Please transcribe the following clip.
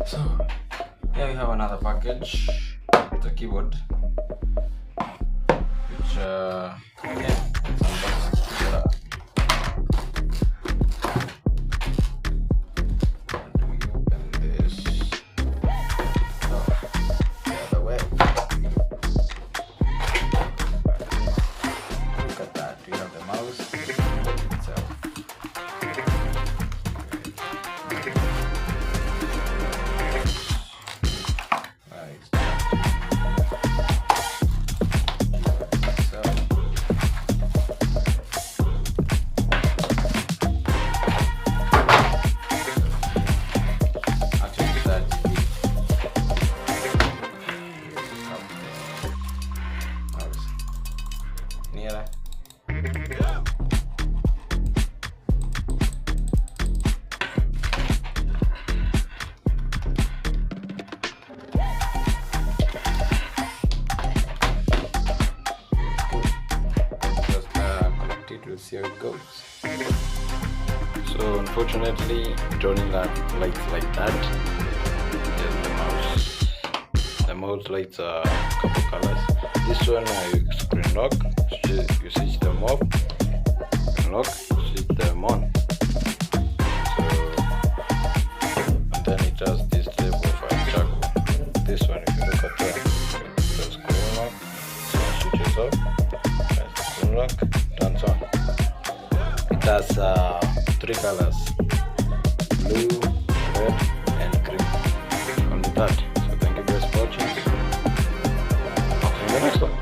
So here we have another package, the keyboard, which yeah, it's unboxed. How do we open this? Oh, the other way. Look at that. We have the mouse itself. Nearer. Just connect it, we'll see how it goes. So unfortunately, it only lights like that. There's the mouse. The mouse lights are a couple colors. This one you screen lock. You switch them off, lock, switch them on. So, and then it has this level of charcoal. This one, if you look at that, the screen lock, switches off, and the screen lock turns on. It has 3 colors: blue, red, and green. Only that. So thank you guys for watching. See you in the next one.